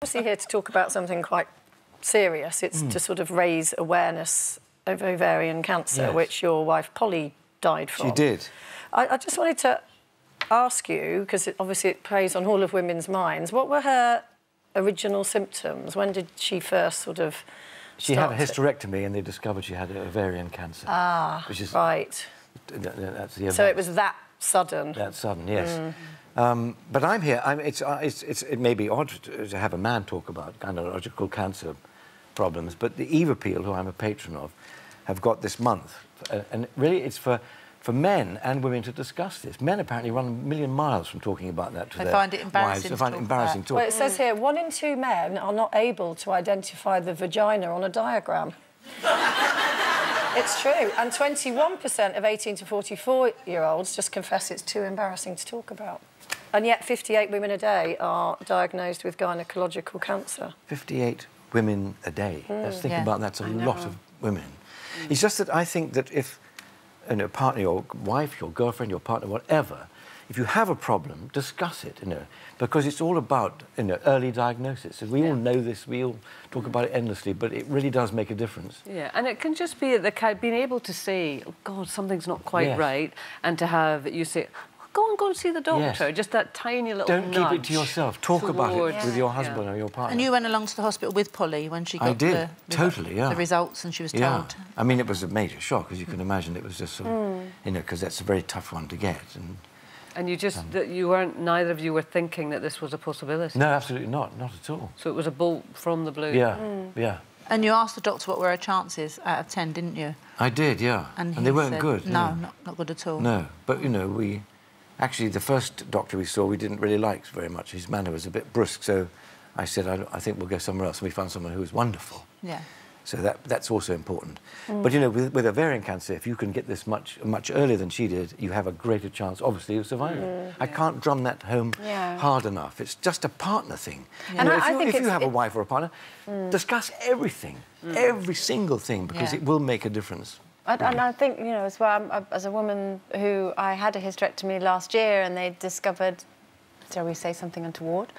Obviously here to talk about something quite serious. It's to sort of raise awareness of ovarian cancer, which your wife Polly died from. She did. I just wanted to ask you, because obviously it preys on all of women's minds, what were her original symptoms? When did she first sort of She had a hysterectomy and they discovered she had ovarian cancer. Ah, which is, right. That's the So it was that sudden? That sudden, yes. But I'm here. It may be odd to have a man talk about gynecological cancer problems, but the Eve Appeal, who I'm a patron of, have got this month. And really it's for men and women to discuss this. Men apparently run a million miles from talking about that to their wives. They find it embarrassing to talk. Well, it says here, 1 in 2 men are not able to identify the vagina on a diagram. It's true. And 21% of 18 to 44-year-olds just confess it's too embarrassing to talk about. And yet 58 women a day are diagnosed with gynecological cancer. 58 women a day. Let's think about that. That's a lot of women. It's just that I think that if a partner, your wife, your girlfriend, your partner, whatever, if you have a problem, discuss it, because it's all about, early diagnosis. And we all know this, we all talk about it endlessly, but it really does make a difference. Yeah, and it can just be being able to say, oh, God, something's not quite right, and to have you say, go and see the doctor. Just that tiny little Don't keep it to yourself. Talk about it with your husband or your partner. And you went along to the hospital with Polly when she got the results and she was told. I mean, it was a major shock, as you can imagine. It was just sort of, because that's a very tough one to get. And you just, neither of you were thinking that this was a possibility? No, absolutely not at all. So it was a bolt from the blue? Yeah. And you asked the doctor what were her chances out of 10, didn't you? I did, yeah. And they weren't good. No, not good at all. No, but, actually, the first doctor we saw, we didn't really like very much. His manner was a bit brusque, so I said, I think we'll go somewhere else. And we found someone who was wonderful. Yeah. So that's also important. But, with ovarian cancer, if you can get this much earlier than she did, you have a greater chance, obviously, of surviving. I can't drum that home hard enough. It's just a partner thing. And if you have a wife or a partner, discuss everything, every single thing, because it will make a difference. And I think, as well, as a woman who I had a hysterectomy last year and they discovered, shall we say, something untoward,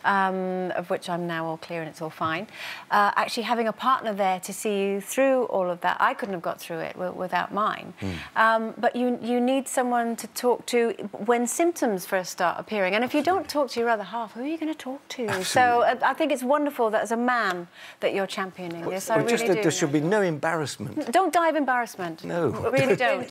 of which I'm now all clear and it's all fine. Actually having a partner there to see you through all of that, I couldn't have got through it without mine. But you need someone to talk to when symptoms first start appearing. And if you don't talk to your other half, who are you going to talk to? Absolutely. So I think it's wonderful that as a man that you're championing this. I really do. There should be no embarrassment. Don't die of embarrassment. No. Really don't.